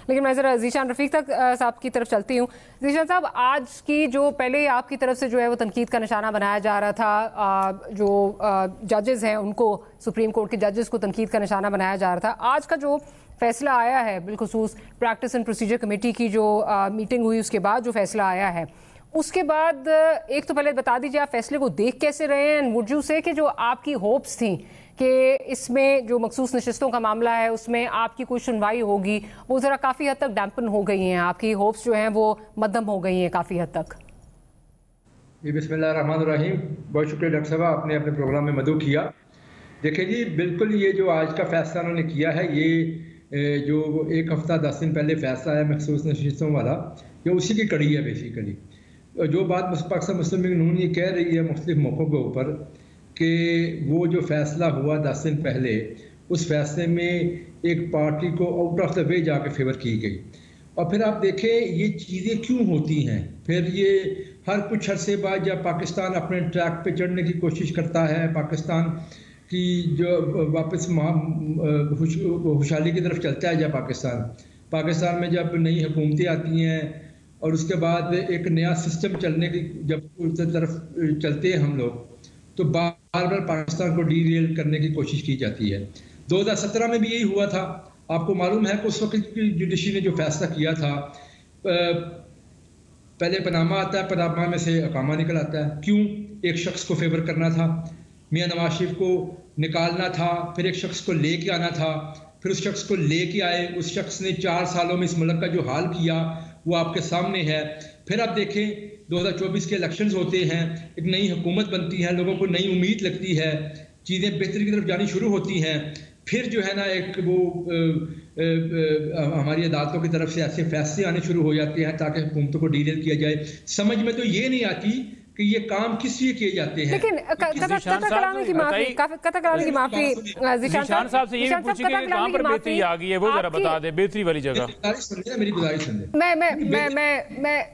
लेकिन मैं ज़रा ज़ीशान रफ़ीक तक साहब की तरफ चलती हूँ। ज़ीशान साहब, आज की जो पहले आपकी तरफ से जो है वो तनकीद का निशाना बनाया जा रहा था, जो जजेस हैं उनको, सुप्रीम कोर्ट के जजेस को तनकीद का निशाना बनाया जा रहा था। आज का जो फैसला आया है, बिलखुसूस प्रैक्टिस एंड प्रोसीजर कमेटी की जो मीटिंग हुई उसके बाद जो फैसला आया है, उसके बाद एक तो पहले बता दीजिए आप फैसले को देख कैसे रहे हैं, वुड यू से कि जो आपकी होप्स थी कि इसमें जो मखसूस नशिस्तों का मामला है उसमें आपकी कोई सुनवाई होगी, वो ज़रा काफ़ी हद तक डैम्पन हो गई हैं, आपकी होप्स जो हैं वो मध्यम हो गई हैं काफ़ी हद तक? जी बिस्मिल्लाहिर्रहमानिर्रहीम, बहुत शुक्रिया डॉक्टर साहब, आपने अपने प्रोग्राम में मदऊ किया। देखिए जी, बिल्कुल ये जो आज का फैसला उन्होंने किया है, ये जो एक हफ़्ता 10 दिन पहले फैसला है मखसूस नशिस्तों वाला, ये उसी की कड़ी है बेसिकली। जो बात पाकिस्तान मुस्लिम लीग नून ये कह रही है मुख्तलिफ मौक़ों के ऊपर कि वो जो फैसला हुआ 10 दिन पहले, उस फैसले में एक पार्टी को आउट ऑफ द वे जाके फेवर की गई। और फिर आप देखें ये चीज़ें क्यों होती हैं। फिर ये हर कुछ अरसे बाद जब पाकिस्तान अपने ट्रैक पे चढ़ने की कोशिश करता है, पाकिस्तान की जो वापस खुशहाली की तरफ चलता है, जब पाकिस्तान में जब नई हुकूमतें आती हैं और उसके बाद एक नया सिस्टम चलने की जब तरफ चलते हैं हम लोग, तो बार बार पाकिस्तान को डीरेल करने की कोशिश की जाती है। 2017 में भी यही हुआ था। आपको मालूम है कि उस वक्त की जुडिशरी ने जो फैसला किया था, पहले पनामा आता है, पनामा में से अकामा निकल आता है। क्यों? एक शख्स को फेवर करना था, मियां नवाज शरीफ को निकालना था, फिर एक शख्स को लेके आना था, फिर उस शख्स को लेके आए। उस शख्स ने 4 सालों में इस मुल्क का जो हाल किया वो आपके सामने है। फिर आप देखें 2024 के इलेक्शंस होते हैं, एक नई हुकूमत बनती है, लोगों को नई उम्मीद लगती है, चीज़ें बेहतरी की तरफ जानी शुरू होती हैं। फिर जो है ना एक वो हमारी अदालतों की तरफ से ऐसे फैसले आने शुरू हो जाते हैं ताकि हुकूमतों को डीरेल किया जाए। समझ में तो ये नहीं आती कि ये काम किस लिए किए जाते हैं। लेकिन कतल कराने की माफी ज़ीशान साहब से ये भी पूछिए कि कहां पर बेहतरी आ गई है, वो जरा बता दे, बेहतरी वाली जगह। मेरी गुजारिश सुनिए। मैं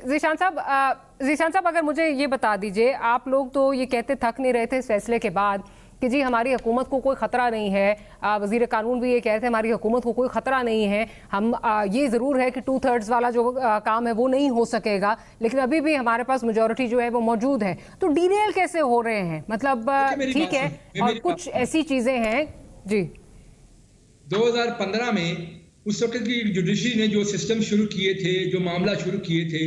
ज़ीशान साहब अगर मुझे ये बता दीजिए, आप लोग तो ये कहते थक नहीं रहे थे इस फैसले के बाद कि जी हमारी हुकूमत को कोई ख़तरा नहीं है, वज़ीर कानून भी ये कहते हैं हमारी हुकूमत को कोई ख़तरा नहीं है, हम ये ज़रूर है कि 2/3 वाला जो काम है वो नहीं हो सकेगा, लेकिन अभी भी हमारे पास मेजॉरिटी जो है वो मौजूद है, तो डीरेल कैसे हो रहे हैं? मतलब ठीक है, और कुछ ऐसी चीज़ें हैं जी। 2015 में उस वक्त की जुडिशरी ने जो सिस्टम शुरू किए थे, जो मामला शुरू किए थे,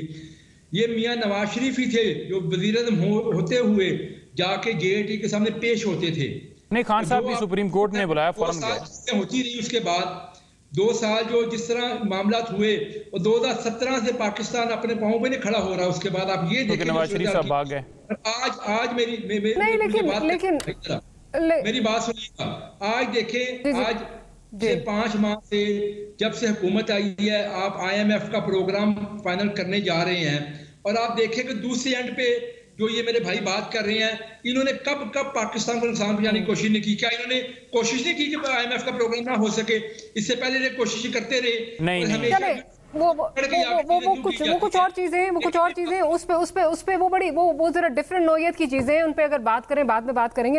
ये मियां नवाज शरीफ ही थे जो वज़ीर-ए-आज़म होते हुए जाके JAT के सामने पेश होते थे। नहीं, खान साहब भी सुप्रीम कोर्ट ने बुलाया, फौरन गए। होती रही उसके बाद 2 साल जो जिस तरह मामला हुए, और 2017 से पाकिस्तान अपने पांव पे नहीं खड़ा हो रहा। उसके बाद आप ये देखें नवाज शरीफ साहब भाग गए। आज मेरी बात सुनिएगा। आज देखें, आज से 5 माह से जब से हुकूमत आई है, आप IMF का प्रोग्राम फाइनल करने जा रहे हैं, और आप देखें कि दूसरे एंड पे जो ये मेरे भाई बात कर रहे हैं, इन्होंने कब पाकिस्तान को नुकसान पहुंचाने की कोशिश नहीं की। क्या इन्होंने कोशिश नहीं की कि IMF का प्रोग्राम ना हो सके? इससे पहले ये कोशिश करते रहे। नहीं, वो कुछ और चीजें उस पे वो बड़ी वो जरा डिफरेंट नोयत की चीजें हैं, उन पे अगर बात करें बाद में बात करेंगे।